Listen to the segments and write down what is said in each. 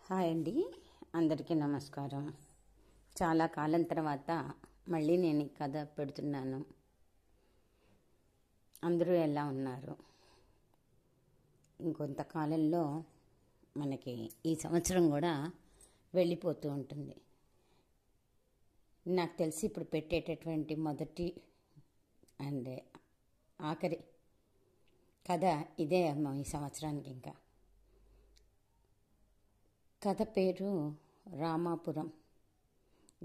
Hi అండి, అందరికీ నమస్కారం. చాలా కాలం తర్వాత మళ్ళీ నేను ఈ కథ పెడుతున్నాను. అందరూ ఎలా ఉన్నారు? ఇంకొంతకాలంలో మనకి ఈ సంవత్సరం కూడా వెళ్ళిపోతూ ఉంటుంది. నాకు తెలిసి ఇప్పుడు పెట్టేటటువంటి మొదటి అండ్ ఆఖరి కథ ఇదే అమ్మ ఈ సంవత్సరానికి. ఇంకా కథ పేరు రామాపురం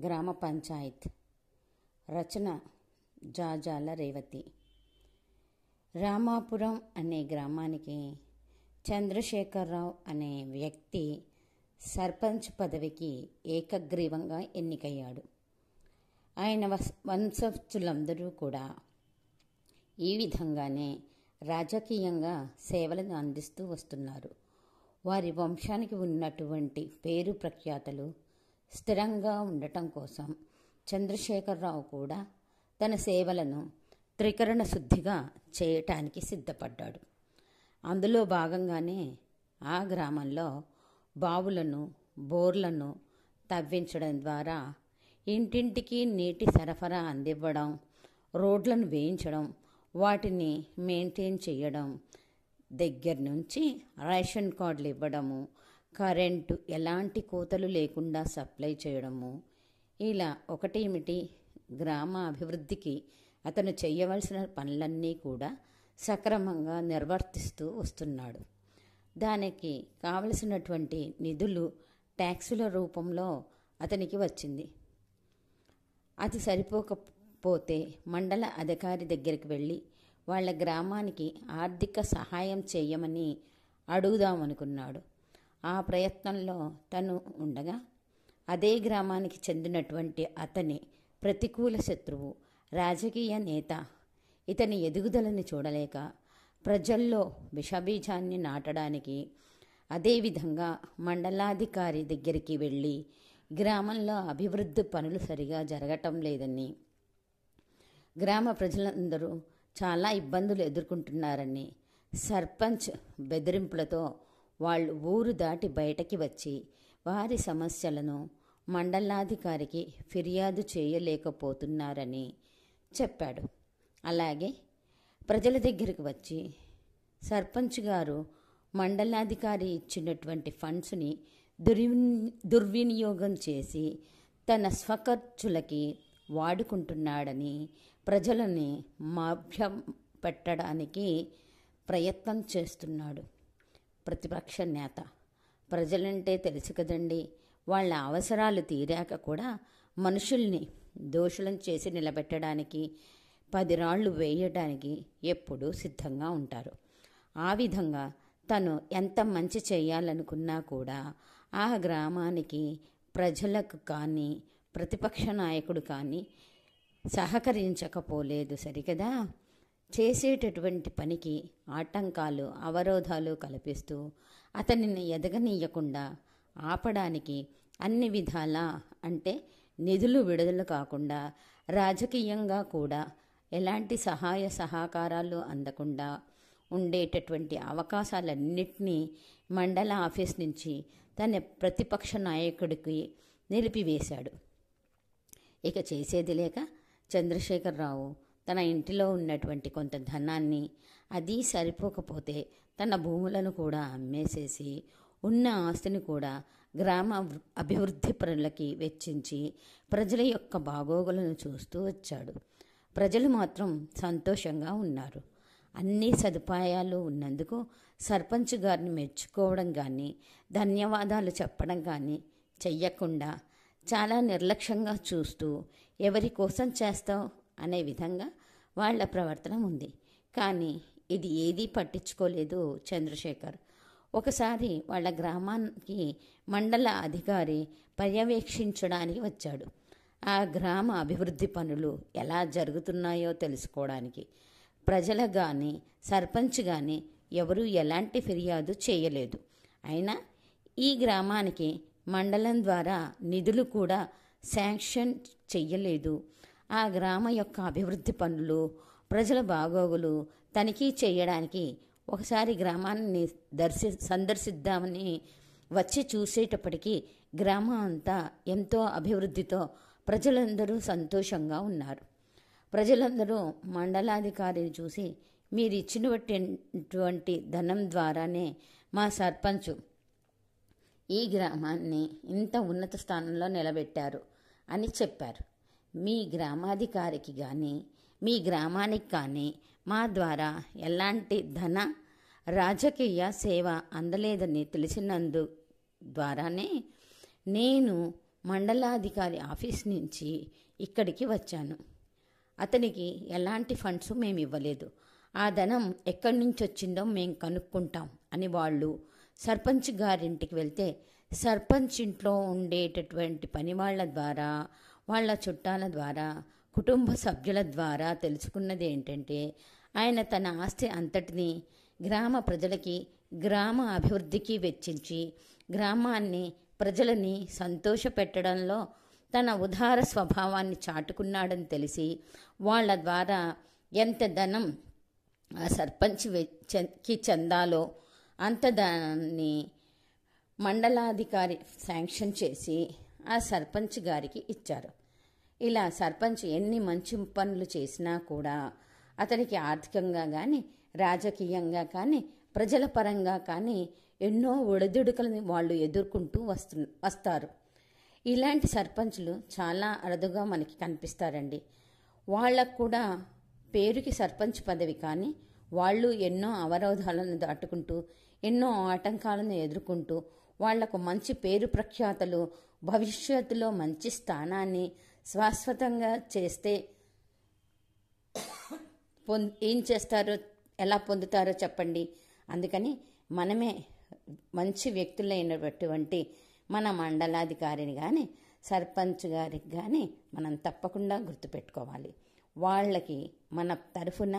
గ్రామ పంచాయత్. రచన జాజాల రేవతి. రామాపురం అనే గ్రామానికి చంద్రశేఖరరావు అనే వ్యక్తి సర్పంచ్ పదవికి ఏకగ్రీవంగా ఎన్నికయ్యాడు. ఆయన వంశస్థులందరూ కూడా ఈ విధంగానే రాజకీయంగా సేవలను అందిస్తూ వస్తున్నారు. వారి వంశానికి ఉన్నటువంటి పేరు ప్రఖ్యాతలు స్థిరంగా ఉండటం కోసం చంద్రశేఖరరావు కూడా తన సేవలను త్రికరణ శుద్ధిగా చేయటానికి సిద్ధపడ్డాడు. అందులో భాగంగానే ఆ గ్రామంలో బావులను, బోర్లను తవ్వించడం ద్వారా ఇంటింటికి నీటి సరఫరా అందివ్వడం, రోడ్లను వేయించడం, వాటిని మెయింటైన్ చేయడం దగ్గర నుంచి రేషన్ కార్డులు ఇవ్వడము, కరెంటు ఎలాంటి కోతలు లేకుండా సప్లై చేయడము, ఇలా ఒకటేమిటి గ్రామ అభివృద్ధికి అతను చేయవలసిన పనులన్నీ కూడా సక్రమంగా నిర్వర్తిస్తూ వస్తున్నాడు. దానికి కావలసినటువంటి నిధులు ట్యాక్సుల రూపంలో అతనికి వచ్చింది. అది సరిపోకపోతే మండల అధికారి దగ్గరికి వెళ్ళి వాళ్ళ గ్రామానికి ఆర్థిక సహాయం చేయమని అడుగుదామనుకున్నాడు. ఆ ప్రయత్నంలో తను ఉండగా అదే గ్రామానికి చెందినటువంటి అతని ప్రతికూల శత్రువు, రాజకీయ నేత ఇతని ఎదుగుదలని చూడలేక ప్రజల్లో విషబీజాన్ని నాటడానికి అదేవిధంగా మండలాధికారి దగ్గరికి వెళ్ళి గ్రామంలో అభివృద్ధి పనులు సరిగా జరగటం లేదని, గ్రామ ప్రజలందరూ చాలా ఇబ్బందులు ఎదుర్కొంటున్నారని, సర్పంచ్ బెదిరింపులతో వాళ్ళు ఊరు దాటి బయటకి వచ్చి వారి సమస్యలను మండలాధికారికి ఫిర్యాదు చేయలేకపోతున్నారని చెప్పాడు. అలాగే ప్రజల దగ్గరికి వచ్చి సర్పంచ్ గారు మండలాధికారి ఇచ్చినటువంటి ఫండ్స్ని దుర్వినియోగం చేసి తన స్వఖర్చులకి వాడుకుంటున్నాడని ప్రజలని మభ్యం పెట్టడానికి ప్రయత్నం చేస్తున్నాడు. ప్రతిపక్ష నేత ప్రజలంటే తెలుసు కదండి, వాళ్ళ అవసరాలు తీరాక కూడా మనుషుల్ని దోషులను చేసి నిలబెట్టడానికి 10 రాళ్లు వేయడానికి ఎప్పుడూ సిద్ధంగా ఉంటారు. ఆ విధంగా తను ఎంత మంచి చేయాలనుకున్నా కూడా ఆ గ్రామానికి ప్రజలకు కానీ ప్రతిపక్ష నాయకుడు కానీ సహకరించకపోలేదు సరికదా. చేసేటటువంటి పనికి ఆటంకాలు, అవరోధాలు కల్పిస్తూ అతనిని ఎదగనీయకుండా ఆపడానికి అన్ని విధాలా, అంటే నిధులు విడుదల కాకుండా రాజకీయంగా కూడా ఎలాంటి సహాయ సహకారాలు అందకుండా ఉండేటటువంటి అవకాశాలన్నింటినీ మండల ఆఫీస్ నుంచి తన ప్రతిపక్ష నాయకుడికి నిలిపివేశాడు. ఇక చేసేది లేక చంద్రశేఖరరావు తన ఇంటిలో ఉన్నటువంటి కొంత ధనాన్ని, అది సరిపోకపోతే తన భూములను కూడా అమ్మేసేసి ఉన్న ఆస్తిని కూడా గ్రామ అభివృద్ధి పనులకి వెచ్చించి ప్రజల యొక్క బాగోగులను చూస్తూ వచ్చాడు. ప్రజలు మాత్రం సంతోషంగా ఉన్నారు. అన్ని సదుపాయాలు ఉన్నందుకు సర్పంచ్ గారిని మెచ్చుకోవడం కానీ ధన్యవాదాలు చెప్పడం కానీ చెయ్యకుండా చాలా నిర్లక్ష్యంగా చూస్తూ ఎవరి కోసం చేస్తావు అనే విధంగా వాళ్ళ ప్రవర్తన ఉంది. కానీ ఇది ఏదీ పట్టించుకోలేదు చంద్రశేఖర్. ఒకసారి వాళ్ళ గ్రామానికి మండల అధికారి పర్యవేక్షించడానికి వచ్చాడు. ఆ గ్రామ అభివృద్ధి పనులు ఎలా జరుగుతున్నాయో తెలుసుకోవడానికి. ప్రజలకు కానీ సర్పంచ్ కానీ ఎవరూ ఎలాంటి ఫిర్యాదు చేయలేదు. అయినా ఈ గ్రామానికి మండలం ద్వారా నిధులు కూడా శాంక్షన్ చెయ్యలేదు. ఆ గ్రామ యొక్క అభివృద్ధి పనులు, ప్రజల బాగోగులు తనిఖీ చేయడానికి ఒకసారి గ్రామాన్ని సందర్శిద్దామని వచ్చి చూసేటప్పటికీ గ్రామం అంతా ఎంతో అభివృద్ధితో ప్రజలందరూ సంతోషంగా ఉన్నారు. ప్రజలందరూ మండలాధికారిని చూసి, మీరిచ్చినటువంటి ధనం ద్వారానే మా సర్పంచు ఈ గ్రామాన్ని ఇంత ఉన్నత స్థానంలో నిలబెట్టారు అని చెప్పారు. మీ గ్రామాధికారికి కానీ మీ గ్రామానికి కానీ మా ద్వారా ఎలాంటి ధన రాజకీయ సేవ అందలేదని తెలిసినందు ద్వారానే నేను మండలాధికారి ఆఫీస్ నుంచి ఇక్కడికి వచ్చాను. అతనికి ఎలాంటి ఫండ్స్ మేము ఇవ్వలేదు. ఆ ధనం ఎక్కడి నుంచి వచ్చిందో మేము కనుక్కుంటాం అని వాళ్ళు సర్పంచ్ గారింటికి వెళ్తే, సర్పంచ్ ఇంట్లో ఉండేటటువంటి పని వాళ్ళ ద్వారా, వాళ్ళ చుట్టాల ద్వారా, కుటుంబ సభ్యుల ద్వారా తెలుసుకున్నది ఏంటంటే, ఆయన తన ఆస్తి అంతటినీ గ్రామ ప్రజలకి, గ్రామ అభివృద్ధికి వెచ్చించి గ్రామాన్ని, ప్రజలని సంతోషపెట్టడంలో తన ఉదార స్వభావాన్ని చాటుకున్నాడని తెలిసి, వాళ్ళ ద్వారా ఎంత ధనం ఆ సర్పంచ్కి చెందాలో అంత దాన్ని మండలాధికారి శాంక్షన్ చేసి ఆ సర్పంచ్ గారికి ఇచ్చారు. ఇలా సర్పంచ్ ఎన్ని మంచి పనులు చేసినా కూడా అతనికి ఆర్థికంగా కానీ, రాజకీయంగా కానీ, ప్రజల పరంగా కానీ ఎన్నో ఒడిదుడుకులను వాళ్ళు ఎదుర్కొంటూ వస్తారు. ఇలాంటి సర్పంచులు చాలా అరుదుగా మనకి కనిపిస్తారండి. వాళ్ళకు కూడా పేరుకి సర్పంచ్ పదవి, కానీ వాళ్ళు ఎన్నో అవరోధాలను దాటుకుంటూ, ఎన్నో ఆటంకాలను ఎదుర్కొంటూ, వాళ్లకు మంచి పేరు ప్రఖ్యాతలు, భవిష్యత్తులో మంచి స్థానాన్ని శాశ్వతంగా చేస్తే ఏం చేస్తారో, ఎలా పొందుతారో చెప్పండి. అందుకని మనమే మంచి వ్యక్తులైనటువంటి మన మండలాధికారిని కానీ, సర్పంచ్ గారికి కానీ మనం తప్పకుండా గుర్తుపెట్టుకోవాలి. వాళ్ళకి మన తరఫున,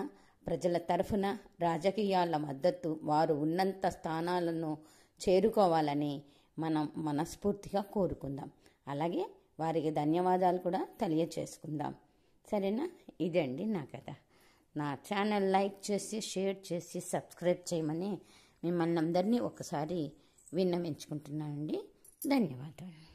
ప్రజల తరఫున రాజకీయాల మద్దతు, వారు ఉన్నంత స్థానాలను చేరుకోవాలని మనం మనస్ఫూర్తిగా కోరుకుందాం. అలాగే వారికి ధన్యవాదాలు కూడా తెలియచేసుకుందాం. సరేనా? ఇదండి నా కథ. నా ఛానల్ లైక్ చేసి, షేర్ చేసి, సబ్స్క్రైబ్ చేయమని మిమ్మల్ని అందరినీ ఒకసారి విన్నవించుకుంటున్నానండి. ధన్యవాదాలు.